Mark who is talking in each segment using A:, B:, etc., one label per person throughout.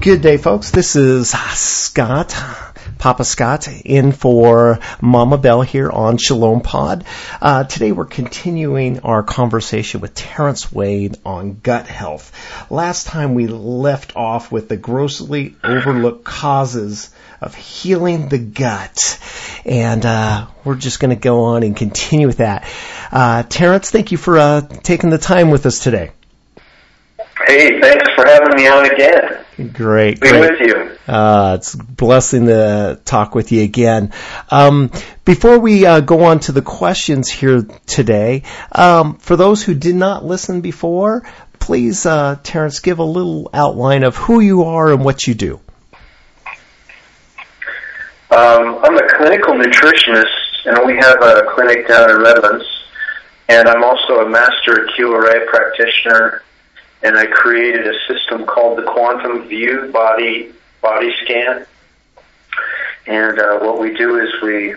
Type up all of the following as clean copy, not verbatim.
A: Good day, folks. This is Scott, Papa Scott, in for Mama Bell here on Shalom Pod. Today we're continuing our conversation with Terrance Wayne on gut health. Last time we left off with the grossly overlooked causes of healing the gut. And we're just going to go on and continue with that. Terrance, thank you for taking the time with us today.
B: Hey, thanks for having me on again.
A: Great.
B: Be with you.
A: It's a blessing to talk with you again. Before we go on to the questions here today, for those who did not listen before, please, Terrance, give a little outline of who you are and what you do.
B: I'm a clinical nutritionist, and we have a clinic down in Redlands, and I'm also a master QRA practitioner. And I created a system called the Quantum View Body Scan. And what we do is we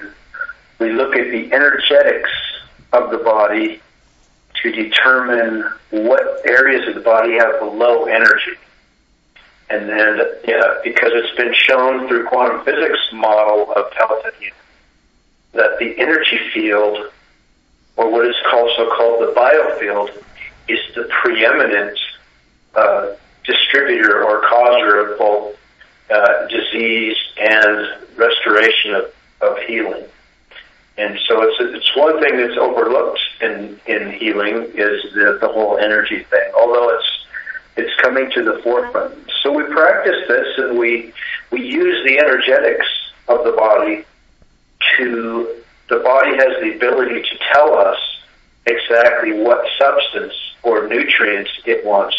B: look at the energetics of the body to determine what areas of the body have the low energy. And then, because it's been shown through quantum physics model of health that the energy field, or what is also called the biofield, is the preeminent distributor or causer of both disease and restoration of healing. And so it's one thing that's overlooked in healing is the whole energy thing, although it's coming to the forefront. So we practice this, and we use the energetics of the body the body has the ability to tell us exactly what substance or nutrients it wants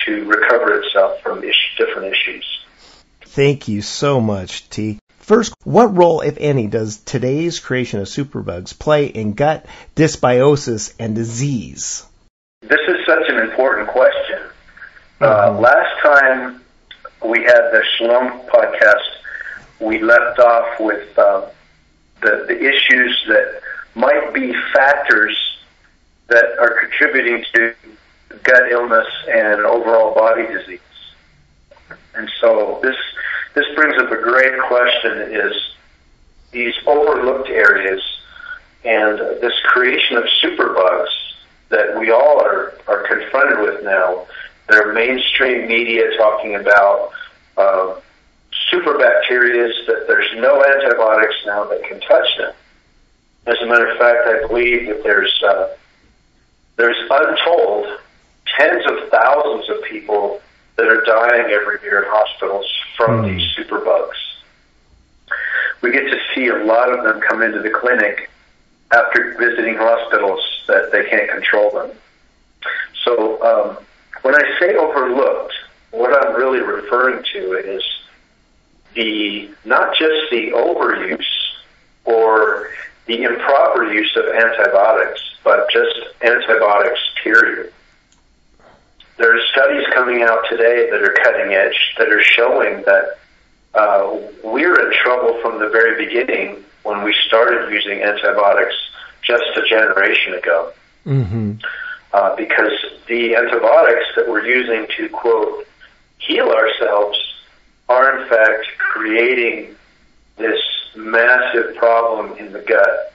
B: to recover itself from different issues.
A: Thank you so much, T. First, what role, if any, does today's creation of superbugs play in gut dysbiosis and disease?
B: This is such an important question. Last time we had the Shalom podcast, we left off with the issues that might be factors that are contributing to gut illness and overall body disease. And so this brings up a great question, is these overlooked areas and this creation of superbugs that we all are confronted with now. There are mainstream media talking about superbacterias, that there's no antibiotics now that can touch them. As a matter of fact, I believe that there's untold tens of thousands of people that are dying every year in hospitals from these superbugs. We get to see a lot of them come into the clinic after visiting hospitals that they can't control them. So when I say overlooked, what I'm really referring to is not just the overuse or the improper use of antibiotics, but just antibiotics, period. There are studies coming out today that are cutting edge that are showing that we're in trouble from the very beginning when we started using antibiotics just a generation ago. Because the antibiotics that we're using to, quote, heal ourselves are in fact creating this massive problem in the gut.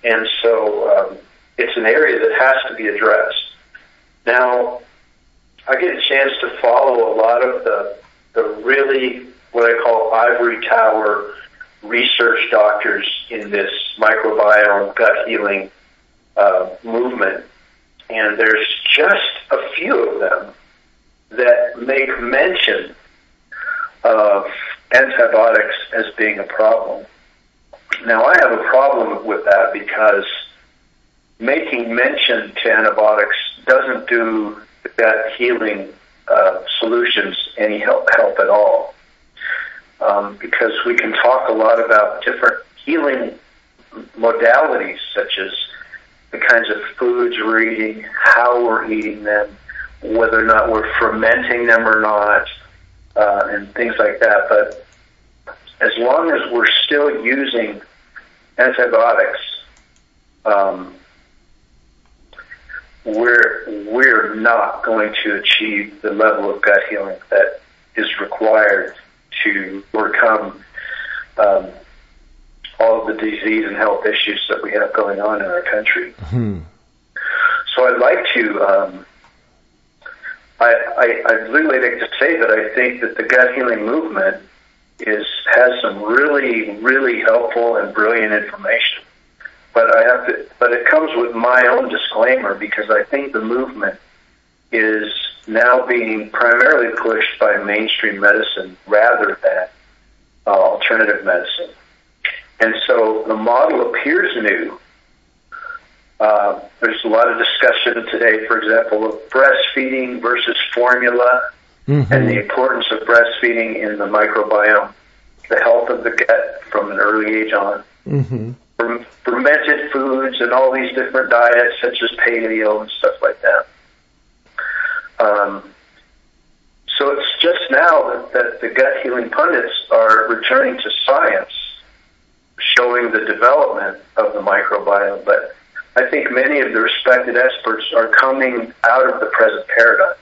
B: And so it's an area that has to be addressed. Now, I get a chance to follow a lot of the really, what I call ivory tower research doctors in this microbiome gut healing movement. And there's just a few of them that make mention of antibiotics as being a problem. Now, I have a problem with that because making mention to antibiotics doesn't do the gut healing solutions any help at all. Because we can talk a lot about different healing modalities, such as the kinds of foods we're eating, how we're eating them, whether or not we're fermenting them or not, and things like that. But as long as we're still using antibiotics, we're not going to achieve the level of gut healing that is required to overcome all of the disease and health issues that we have going on in our country.
A: Mm-hmm.
B: So I'd like to, I'd really like to say that I think that the gut healing movement has some really, really helpful and brilliant information. But it comes with my own disclaimer, because I think the movement is now being primarily pushed by mainstream medicine rather than alternative medicine. And so the model appears new. There's a lot of discussion today, for example, of breastfeeding versus formula, mm-hmm. and the importance of breastfeeding in the microbiome, the health of the gut from an early age on. Mm-hmm. Fermented foods and all these different diets, such as paleo and stuff like that. So it's just now that the gut healing pundits are returning to science, showing the development of the microbiome. But I think many of the respected experts are coming out of the present paradigm,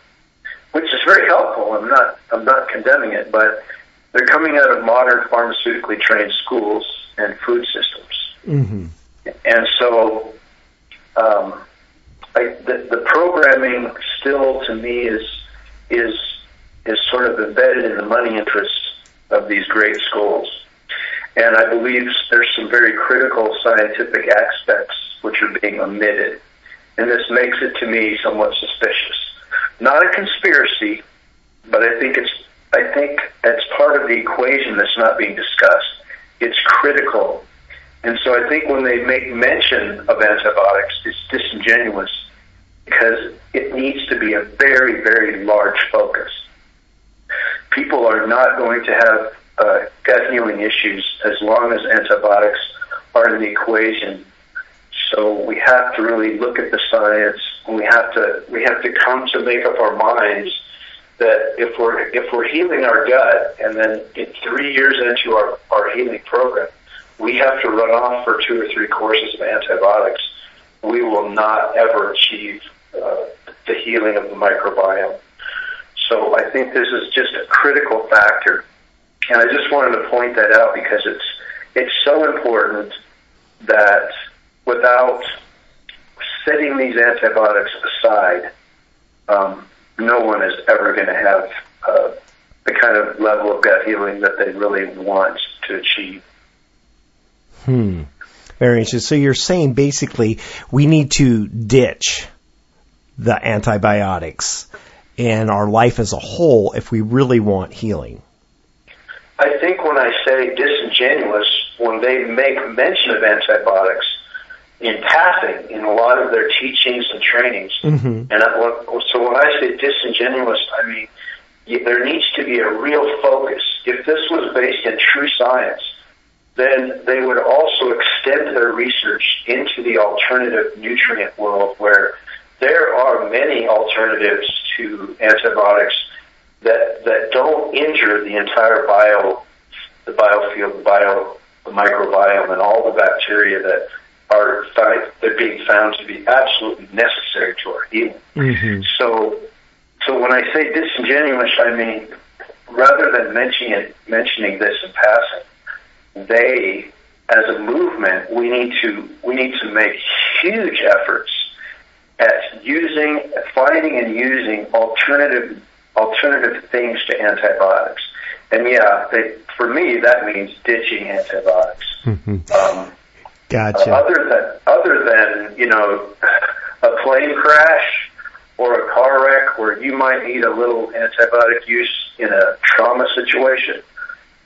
B: which is very helpful. I'm not condemning it, but they're coming out of modern pharmaceutically trained schools and food systems. Mm-hmm. And so the programming still, to me, is sort of embedded in the money interests of these great schools. And I believe there's some very critical scientific aspects which are being omitted. And this makes it, to me, somewhat suspicious. Not a conspiracy, but I think it's part of the equation that's not being discussed. It's critical. And so I think when they make mention of antibiotics, it's disingenuous, because it needs to be a very, very large focus. People are not going to have gut healing issues as long as antibiotics are in the equation. So we have to really look at the science, and we have to come to make up our minds that if we're healing our gut, and then 3 years into our healing program, we have to run off for 2 or 3 courses of antibiotics, we will not ever achieve the healing of the microbiome. So I think this is just a critical factor. And I just wanted to point that out, because it's so important that without setting these antibiotics aside, no one is ever going to have the kind of level of gut healing that they really want to achieve.
A: Very interesting. So you're saying basically we need to ditch the antibiotics in our life as a whole if we really want healing.
B: I think when I say disingenuous, when they make mention of antibiotics in passing in a lot of their teachings and trainings, mm-hmm. and so when I say disingenuous, I mean there needs to be a real focus. If this was based in true science, then they would also extend their research into the alternative nutrient world, where there are many alternatives to antibiotics that don't injure the entire biofield, the microbiome, and all the bacteria that they're being found to be absolutely necessary to our healing. Mm-hmm. So when I say disingenuous, I mean rather than mentioning this in passing, they, as a movement, we need to make huge efforts at finding and using alternative things to antibiotics. And for me, that means ditching antibiotics. Mm-hmm.
A: Gotcha.
B: Other than a plane crash or a car wreck where you might need a little antibiotic use in a trauma situation,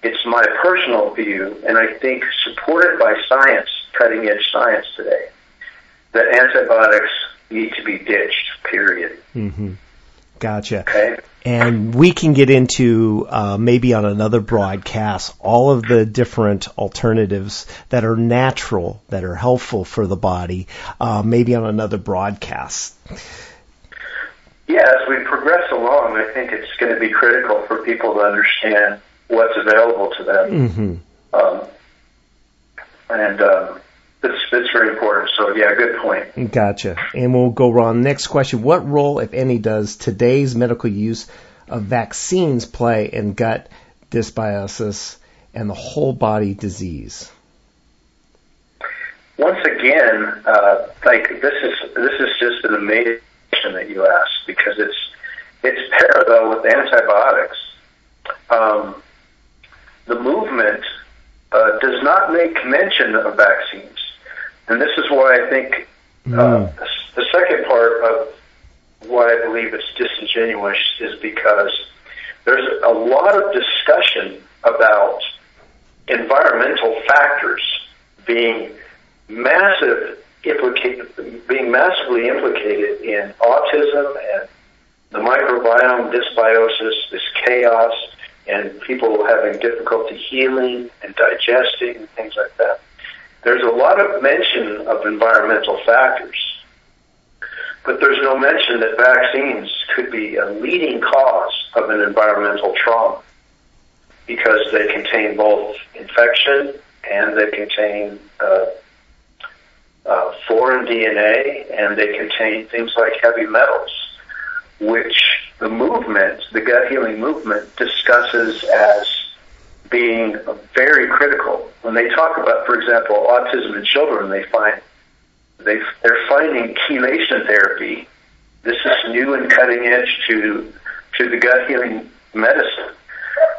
B: it's my personal view, and I think supported by science, cutting-edge science today, that antibiotics need to be ditched, period.
A: Mm-hmm. Gotcha.
B: Okay.
A: And we can get into, maybe on another broadcast, all of the different alternatives that are natural, that are helpful for the body, maybe on another broadcast.
B: Yeah, as we progress along, I think it's going to be critical for people to understand what's available to them. Mm-hmm. It's very important. So, yeah, good point.
A: Gotcha. And we'll go on. Next question. What role, if any, does today's medical use of vaccines play in gut dysbiosis and the whole body disease?
B: Once again, this is just an amazing question that you asked, because it's parallel with antibiotics. The movement does not make mention of vaccines, and this is why I think the second part of why I believe it's disingenuous is because there's a lot of discussion about environmental factors being massively implicated in autism and the microbiome dysbiosis, this chaos, and people having difficulty healing and digesting and things like that. There's a lot of mention of environmental factors, but there's no mention that vaccines could be a leading cause of an environmental trauma, because they contain both infection and they contain foreign DNA, and they contain things like heavy metals, which the movement, the gut healing movement, discusses as being very critical. When they talk about, for example, autism in children, they're finding chelation therapy. This is new and cutting edge to the gut healing medicine.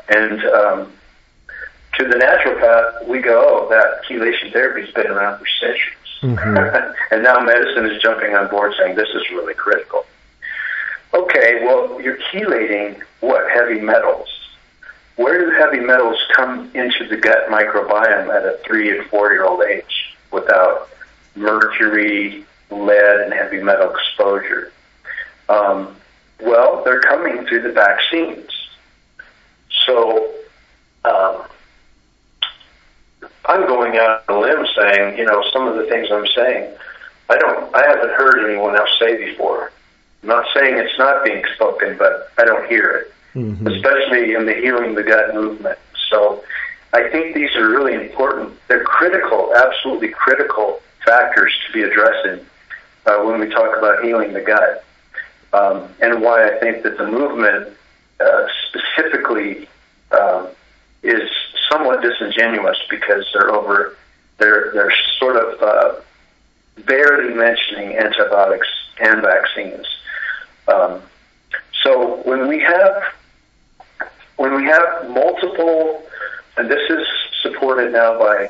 B: And to the naturopath, we go, oh, that chelation therapy has been around for centuries. Mm-hmm. And now medicine is jumping on board saying this is really critical. Okay, well, you're chelating what? Heavy metals. Where do heavy metals come into the gut microbiome at a 3 and 4-year-old age without mercury, lead, and heavy metal exposure? Well, they're coming through the vaccines. So I'm going out on a limb saying, some of the things I'm saying, I haven't heard anyone else say before. I'm not saying it's not being spoken, but I don't hear it, mm-hmm. especially in the Healing the Gut movement. So I think these are really important. They're critical, absolutely critical factors to be addressing when we talk about healing the gut. And why I think that the movement specifically is somewhat disingenuous, because they're sort of barely mentioning antibiotics and vaccines. So when we have multiple, and this is supported now by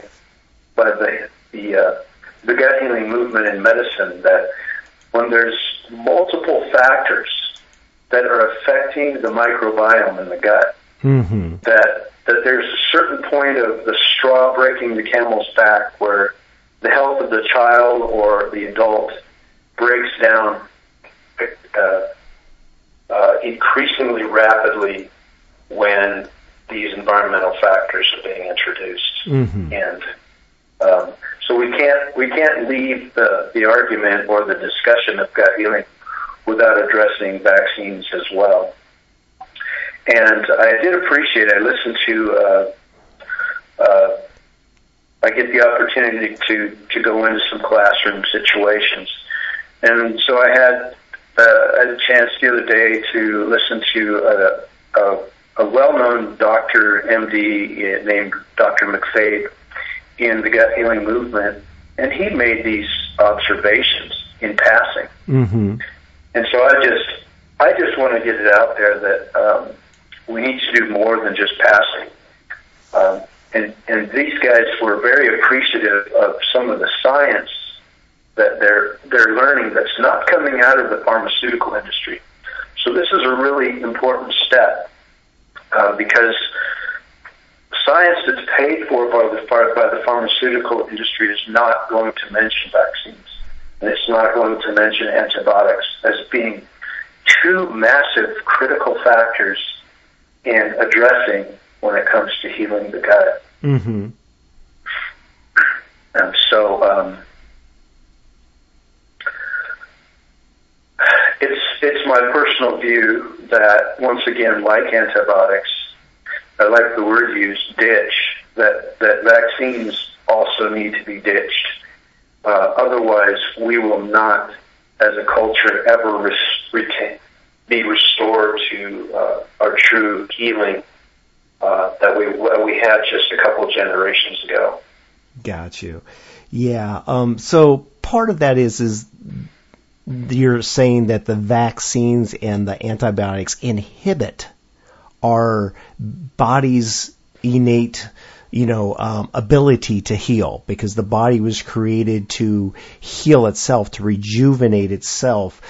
B: the gut healing movement in medicine, that when there's multiple factors that are affecting the microbiome in the gut, mm-hmm. that there's a certain point of the straw breaking the camel's back where the health of the child or the adult breaks down increasingly rapidly when these environmental factors are being introduced. Mm-hmm. And so we can't leave the argument or the discussion of gut healing without addressing vaccines as well. And I did appreciate it. I listened to I get the opportunity to go into some classroom situations, and so I had a chance the other day to listen to a well-known doctor, MD, named Dr. McFabe, in the gut healing movement, and he made these observations in passing. Mm-hmm. And so I just want to get it out there that we need to do more than just passing. And these guys were very appreciative of some of the science that they're learning that's not coming out of the pharmaceutical industry. So this is a really important step because science that's paid for by the pharmaceutical industry is not going to mention vaccines, and it's not going to mention antibiotics as being two massive critical factors in addressing when it comes to healing the gut. Mm-hmm. And so it's my personal view that, once again, like antibiotics, I like the word used, ditch, that vaccines also need to be ditched. Otherwise, we will not, as a culture, ever be restored to our true healing that we had just a couple generations ago.
A: Got you. Yeah. So part of that is you're saying that the vaccines and the antibiotics inhibit our body's innate, ability to heal, because the body was created to heal itself, to rejuvenate itself,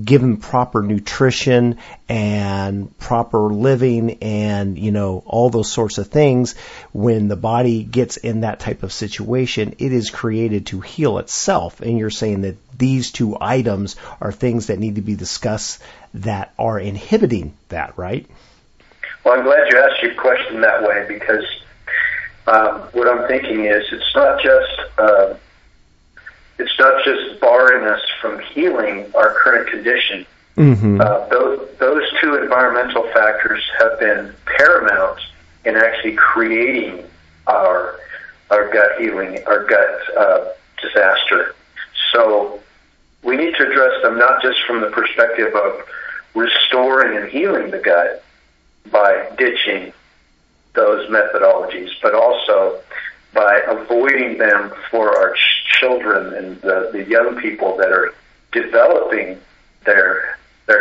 A: given proper nutrition and proper living and, all those sorts of things. When the body gets in that type of situation, it is created to heal itself. And you're saying that these two items are things that need to be discussed that are inhibiting that, right?
B: Well, I'm glad you asked your question that way, because what I'm thinking is it's not just barring us from healing our current condition.
A: Mm-hmm.
B: Those two environmental factors have been paramount in actually creating our gut healing, our gut disaster. So we need to address them not just from the perspective of restoring and healing the gut by ditching those methodologies, but also by avoiding them for our children and the young people that are developing their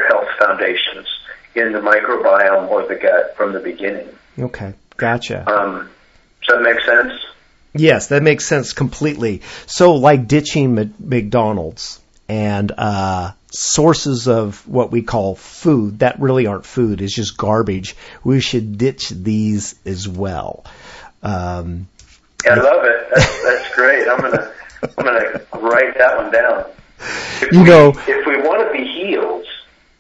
B: health foundations in the microbiome or the gut from the beginning.
A: Okay, gotcha.
B: Does that make sense?
A: Yes, that makes sense completely. So like ditching McDonald's and sources of what we call food that really aren't food, it's just garbage, we should ditch these as well.
B: I love it. That's great. I'm gonna write that one down. If we want to be healed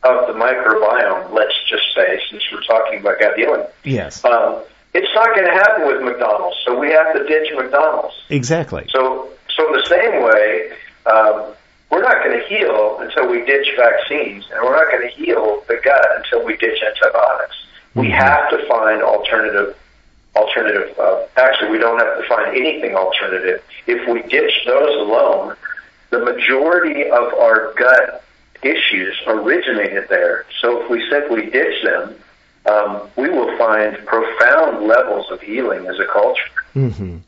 B: of the microbiome, let's just say, since we're talking about gut healing,
A: yes,
B: it's not going to happen with McDonald's, so we have to ditch McDonald's.
A: Exactly.
B: So in the same way, we're not going to heal until we ditch vaccines, and we're not going to heal the gut until we ditch antibiotics. Mm-hmm. We have to find alternative. Actually, we don't have to find anything alternative. If we ditch those alone, the majority of our gut issues originated there. So if we simply ditch them, we will find profound levels of healing as a culture.
A: Mm-hmm.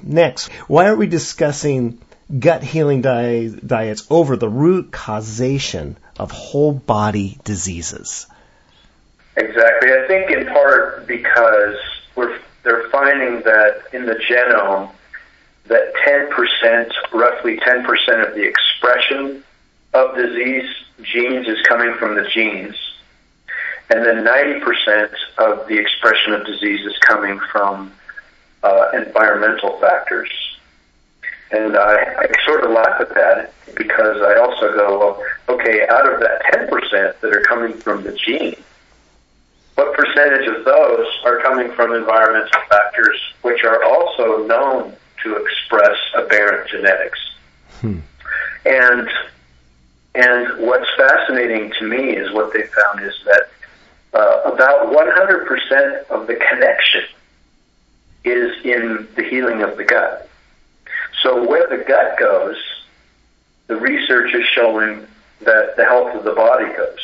A: Next, why are we discussing gut healing diets over the root causation of whole body diseases?
B: Exactly. I think in part because they're finding that in the genome that roughly 10% of the expression of disease genes is coming from the genes, and then 90% of the expression of disease is coming from environmental factors. And I sort of laugh at that, because I also go, well, okay, out of that 10% that are coming from the gene, what percentage of those are coming from environmental factors, which are also known to express aberrant genetics? And what's fascinating to me is what they found is that about 100% of the connection is in the healing of the gut. So where the gut goes, the research is showing that the health of the body goes.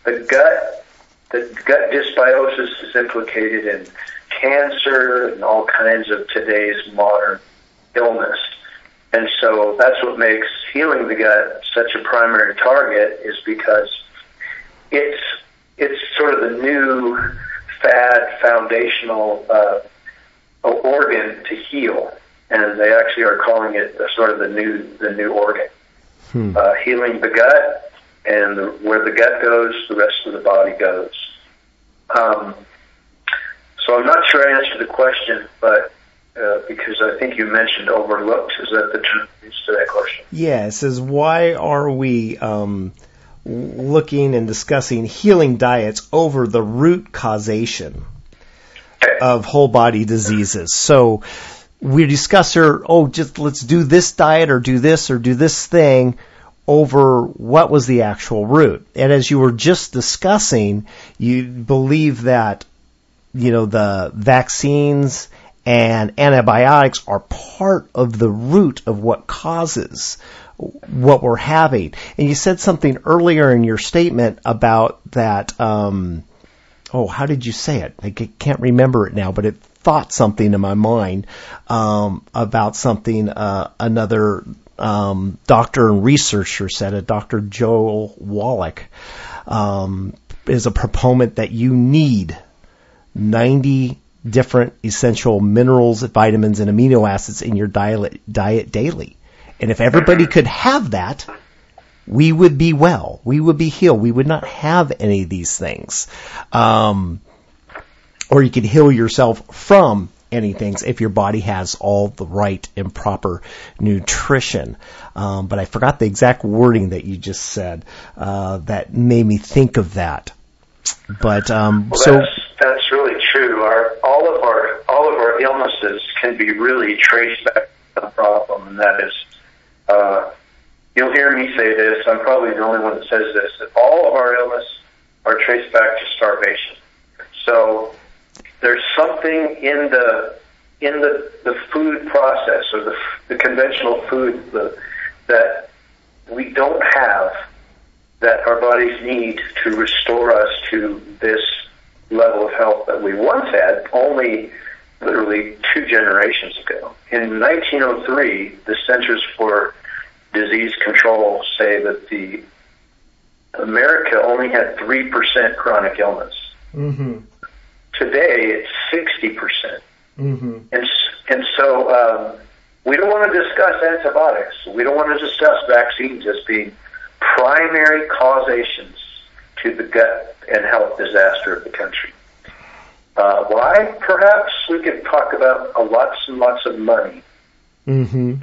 B: The gut dysbiosis is implicated in cancer and all kinds of today's modern illness. And so that's what makes healing the gut such a primary target, is because it's sort of the new fad foundational organ to heal. And they actually are calling it sort of the new organ. Healing the gut, and where the gut goes, the rest of the body goes. So I'm not sure I answered the question, but because I think you mentioned overlooked, is that the term used to that question?
A: Yeah, it says, why are we looking and discussing healing diets over the root causation of whole body diseases? So we discuss just let's do this diet or do this thing over what was the actual root. And as you were just discussing, you believe that, the vaccines and antibiotics are part of the root of what causes what we're having. And you said something earlier in your statement about that, how did you say it? I can't remember it now, but it thought something in my mind about something another doctor and researcher said, Dr. Joel Wallach, is a proponent that you need 90 different essential minerals, vitamins, and amino acids in your diet daily. And if everybody could have that, we would be well. We would be healed. We would not have any of these things. Or you could heal yourself from any things if your body has all the right and proper nutrition. But I forgot the exact wording that you just said that made me think of that. But
B: that's really true. All of our illnesses can be really traced back to the problem, and that is, you'll hear me say this. I'm probably the only one that says this. That all of our illness are traced back to starvation. So there's something in the food process, or the conventional food that we don't have, that our bodies need to restore us to this level of health that we once had only literally 2 generations ago. In 1903, the Centers for Disease Control say that America only had 3% chronic illness.
A: Mm-hmm.
B: Today, it's 60%.
A: Mm-hmm.
B: And so we don't want to discuss antibiotics. We don't want to discuss vaccines as being primary causations to the gut and health disaster of the country. Why? Perhaps we could talk about lots and lots of money.
A: Mm-hmm.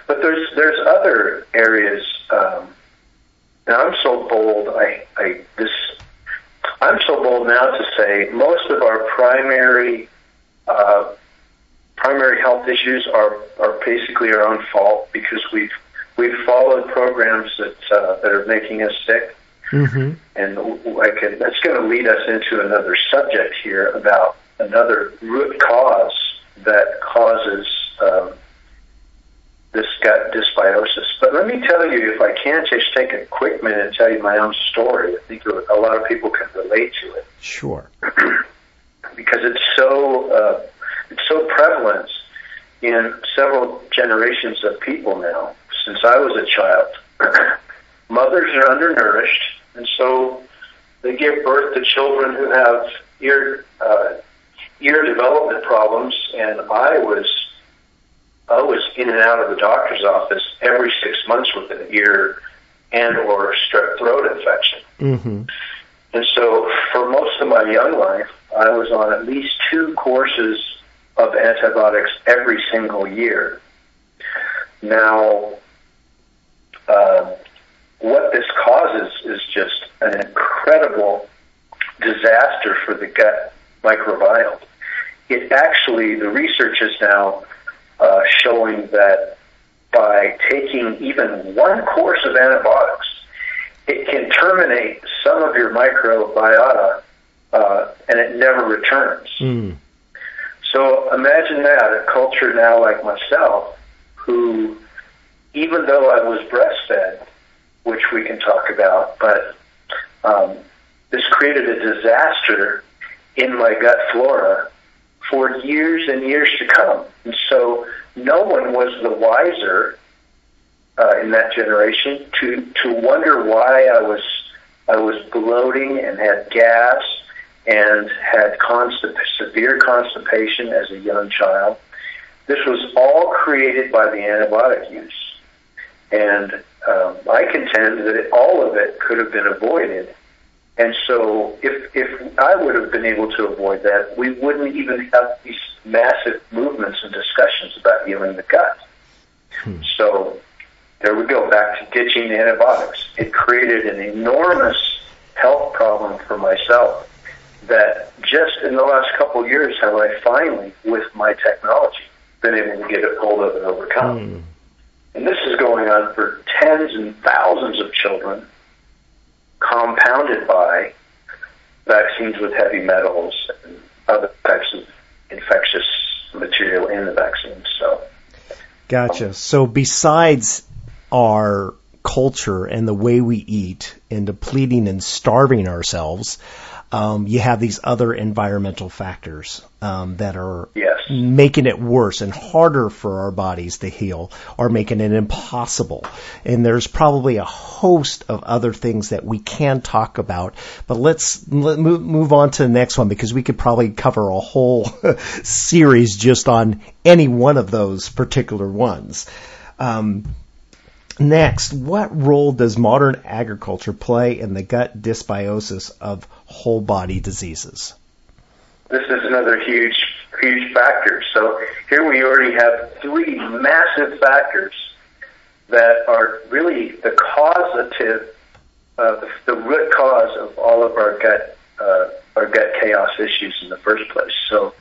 B: But there's other areas. Now I'm so bold. I'm so bold now to say most of our primary health issues are basically our own fault, because we've followed programs that are making us sick.
A: Mm-hmm.
B: And that's going to lead us into another subject here about another root cause that causes this gut dysbiosis. But let me tell you, if I can just take a quick minute and tell you my own story, I think a lot of people can relate to it.
A: Sure.
B: Because it's so prevalent in several generations of people now. Since I was a child, mothers are undernourished, and so they give birth to children who have ear development problems. And I was in and out of the doctor's office every 6 months with an ear and or strep throat infection.
A: Mm-hmm.
B: And so for most of my young life, I was on at least 2 courses of antibiotics every single year. Now, what this causes is just an incredible disaster for the gut microbiome. It actually, the research is now showing that by taking even 1 course of antibiotics, it can terminate some of your microbiota, and it never returns.
A: Mm.
B: So imagine that, a culture now like myself, who, even though I was breastfed, which we can talk about, but this created a disaster in my gut flora for years and years to come. And so no one was the wiser in that generation to wonder why I was bloating and had gas and had severe constipation as a young child. This was all created by the antibiotic use. And I contend that all of it could have been avoided. And so if I would have been able to avoid that, we wouldn't even have these massive movements and discussions about healing the gut. So there we go, back to ditching the antibiotics. It created an enormous health problem for myself that just in the last couple of years have I finally, with my technology, been able to get a hold of and overcome. And this is going on for tens and thousands of children, compounded by vaccines with heavy metals and other types of infectious material in the vaccines. So,
A: gotcha. So besides our culture and the way we eat and depleting and starving ourselves, you have these other environmental factors that are making it worse and harder for our bodies to heal, or making it impossible. And there's probably a host of other things that we can talk about. But let's move on to the next one, because we could probably cover a whole series just on any one of those particular ones. Next, what role does modern agriculture play in the gut dysbiosis of whole body diseases?
B: This is another huge factor. So here we already have three massive factors that are really the causative, the root cause of all of our gut chaos issues in the first place. So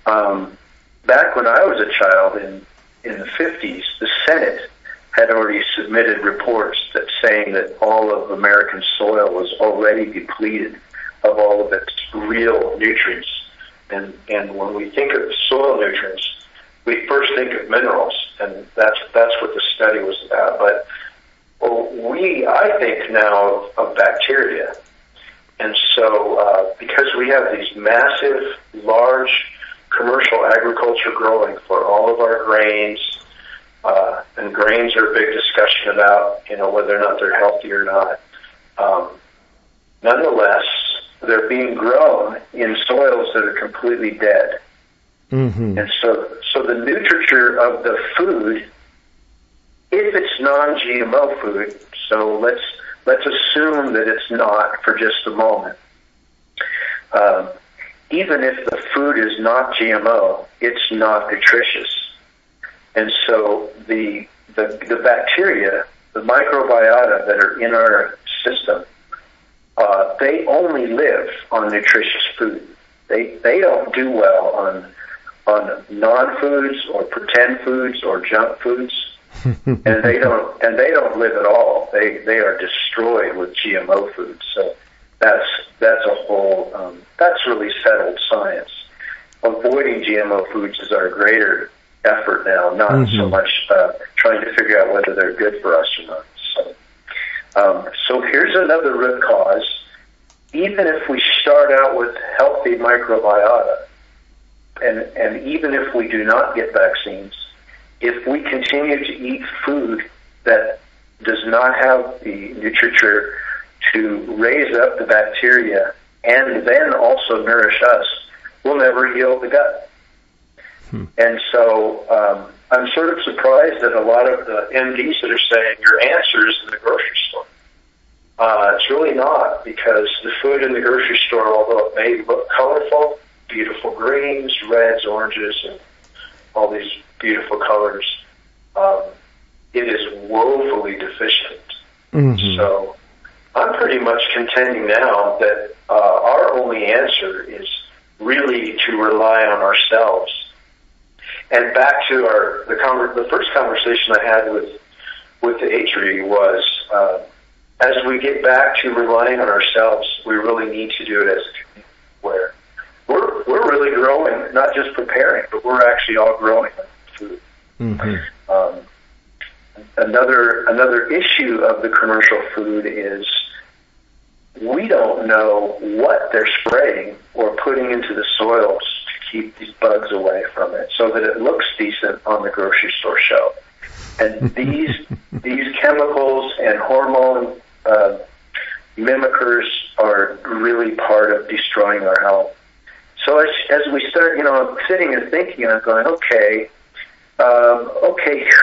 B: back when I was a child in the 50s, the Senate had already submitted reports that saying that all of American soil was already depleted of all of its real nutrients. And when we think of soil nutrients, we first think of minerals, and that's what the study was about. But I think now of bacteria. And so because we have these massive, large commercial agriculture growing for all of our grains, and grains are a big discussion about, whether or not they're healthy or not. Nonetheless, they're being grown in soils that are completely dead. Mm-hmm. And so the nutriture of the food, if it's non-GMO food, so let's assume that it's not for just a moment. Even if the food is not GMO, it's not nutritious. And so the bacteria, the microbiota that are in our system, they only live on nutritious food. They don't do well on non-foods or pretend foods or junk foods, and they don't live at all. They are destroyed with GMO foods. So that's a whole that's really settled science. Avoiding GMO foods is our greater effort now, not so much trying to figure out whether they're good for us or not. So here's another root cause. Even if we start out with healthy microbiota, and even if we do not get vaccines, if we continue to eat food that does not have the nutriture to raise up the bacteria and then also nourish us, we'll never heal the gut. And so I'm sort of surprised that a lot of the MDs that are saying your answer is in the grocery store. It's really not, because the food in the grocery store, although it may look colorful, beautiful greens, reds, oranges, and all these beautiful colors, it is woefully deficient. Mm-hmm. So I'm pretty much contending now that our only answer is really to rely on ourselves. And back to the first conversation I had with the Atri was, as we get back to relying on ourselves, we really need to do it as a community, where we're really growing, not just preparing, but we're actually all growing food. Mm-hmm. Another issue of the commercial food is we don't know what they're spraying or putting into the soils to keep these bugs away from it, so that it looks decent on the grocery store shelf. And these chemicals and hormone mimickers are really part of destroying our health. So as we start, sitting and thinking, I'm going, okay,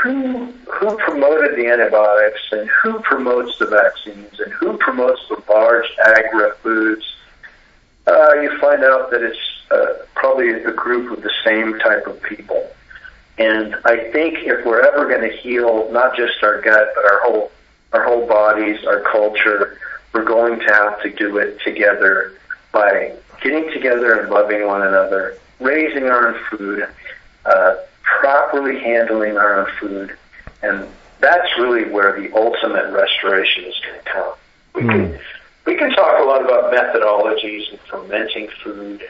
B: who promoted the antibiotics, and who promotes the vaccines, and who promotes the large agri foods? You find out that it's probably a group of the same type of people. And I think if we're ever going to heal not just our gut, but our whole bodies, our culture, we're going to have to do it together by getting together and loving one another, raising our own food, properly handling our own food, and that's really where the ultimate restoration is going to come. We can talk a lot about methodologies and fermenting food,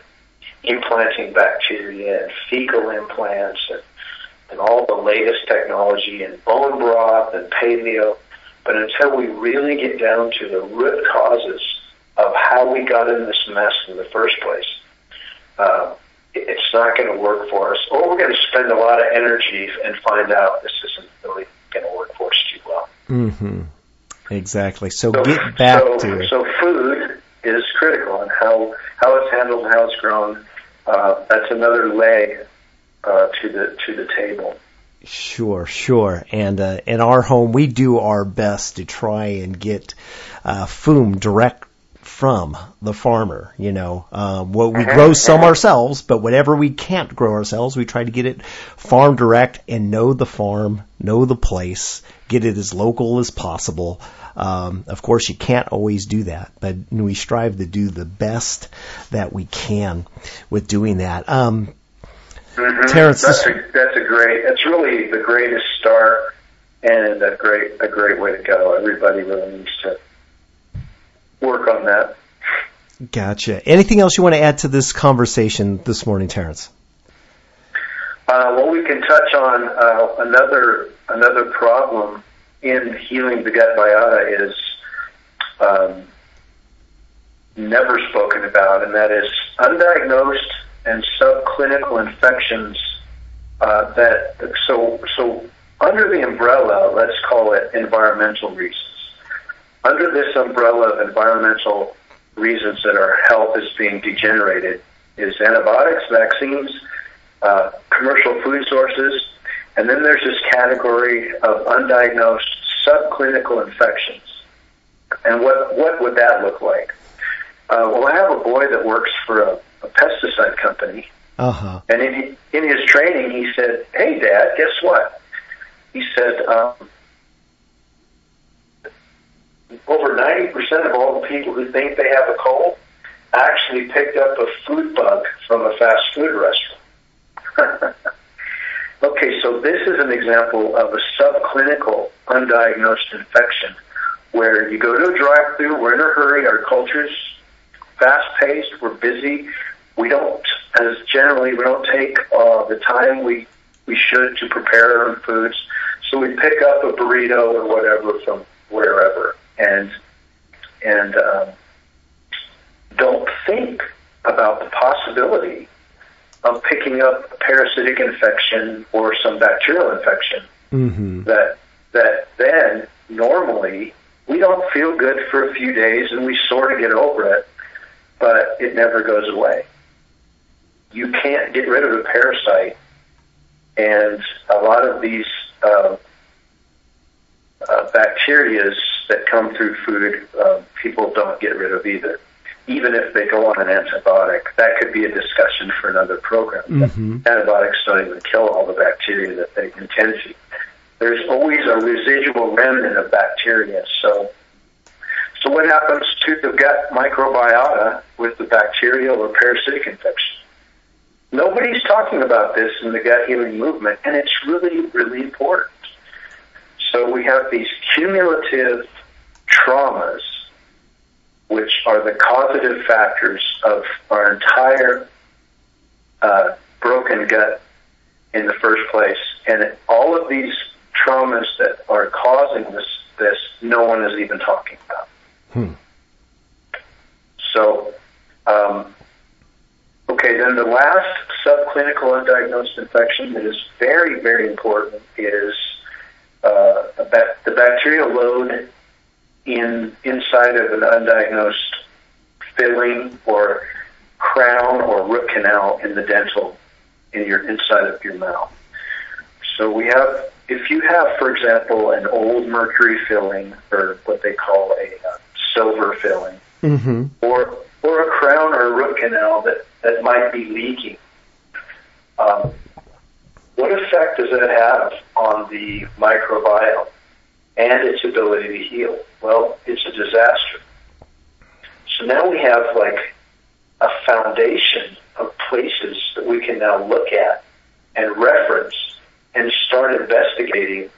B: implanting bacteria, and fecal implants, and and all the latest technology and bone broth and paleo. But until we really get down to the root causes of how we got in this mess in the first place, it's not going to work for us. Or we're going to spend a lot of energy and find out this isn't really going to work for us too well.
A: Mm-hmm. Exactly. So get back to...
B: So food is critical, and how it's handled and how it's grown, that's another leg to the table.
A: Sure. And in our home, we do our best to try and get food direct from the farmer. You know, we grow some ourselves, but whatever we can't grow ourselves, we try to get it farm direct and know the farm, know the place, get it as local as possible. Of course, you can't always do that, but we strive to do the best that we can with doing that. Terrance,
B: that's really the greatest start and a great way to go. Everybody really needs to work on that.
A: Gotcha. Anything else you want to add to this conversation this morning, Terrance?
B: Well, we can touch on another problem in healing the gut biota is never spoken about, and that is undiagnosed and subclinical infections. So under the umbrella, let's call it environmental reasons. Under this umbrella of environmental reasons that our health is being degenerated is antibiotics, vaccines, commercial food sources, and then there's this category of undiagnosed subclinical infections. And what would that look like? Well, I have a boy that works for a pesticide company, and in his training he said, "Hey, Dad, guess what?" He said, over 90% of all the people who think they have a cold actually picked up a food bug from a fast food restaurant. Okay, so this is an example of a subclinical undiagnosed infection where you go to a drive-thru, we're in a hurry, our culture's fast-paced, we're busy, we don't take the time we should to prepare our own foods, so we pick up a burrito or whatever from wherever, and don't think about the possibility of picking up a parasitic infection or some bacterial infection that then normally we don't feel good for a few days and we sort of get over it, but it never goes away. You can't get rid of a parasite, and a lot of these bacterias that come through food, people don't get rid of either, even if they go on an antibiotic. That could be a discussion for another program. Antibiotics don't even kill all the bacteria that they intend to. There's always a residual remnant of bacteria. So what happens to the gut microbiota with the bacterial or parasitic infection? Nobody's talking about this in the gut healing movement, and it's really, really important. So we have these cumulative traumas, which are the causative factors of our entire broken gut in the first place. And all of these traumas that are causing this no one is even talking about. So, okay, then the last subclinical undiagnosed infection that is very, very important is the bacterial load inside of an undiagnosed filling or crown or root canal in the dental in your inside of your mouth. So if you have, for example, an old mercury filling or what they call a silver filling, or a crown or a root canal that might be leaking, what effect does that have on the microbiome and its ability to heal? Well, it's a disaster. So now we have like a foundation of places that we can now look at and reference and start investigating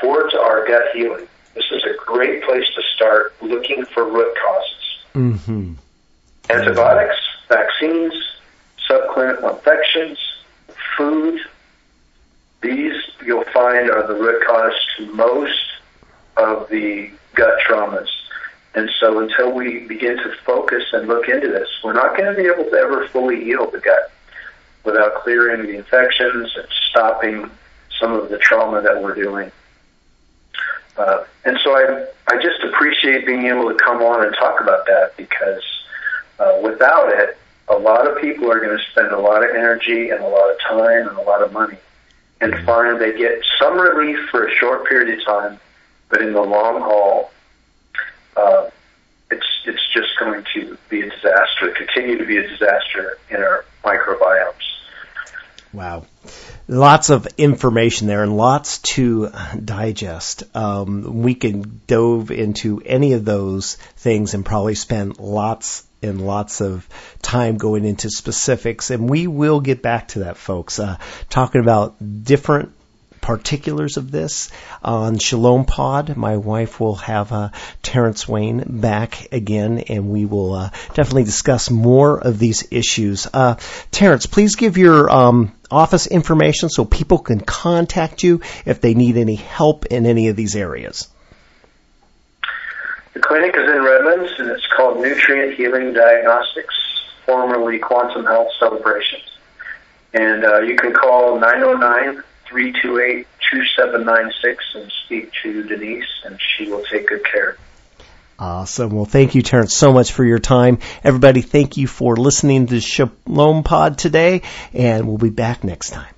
B: towards our gut healing. This is a great place to start looking for root causes. Antibiotics, vaccines, subclinical infections, food, these you'll find are the root cause to most of the gut traumas. And so until we begin to focus and look into this, we're not going to be able to ever fully heal the gut without clearing the infections and stopping some of the trauma that we're doing. And so I just appreciate being able to come on and talk about that, because without it, a lot of people are going to spend a lot of energy and a lot of time and a lot of money and find they get some relief for a short period of time, but in the long haul, it's just going to be a disaster, continue to be a disaster in our microbiomes.
A: Wow. Lots of information there and lots to digest. We can dove into any of those things and probably spend lots and lots of time going into specifics, and we will get back to that, folks, talking about different particulars of this on Shalom Pod. My wife will have Terrance Wayne back again, and we will definitely discuss more of these issues. Terrance, please give your office information so people can contact you if they need any help in any of these areas.
B: The clinic is in Redlands, and it's called Nutrient Healing Diagnostics, formerly Quantum Health Celebrations. And you can call 909-328-2796 and speak to Denise, and she will take good care.
A: Awesome. Well, thank you, Terrance, so much for your time. Everybody, thank you for listening to Shalom Pod today, and we'll be back next time.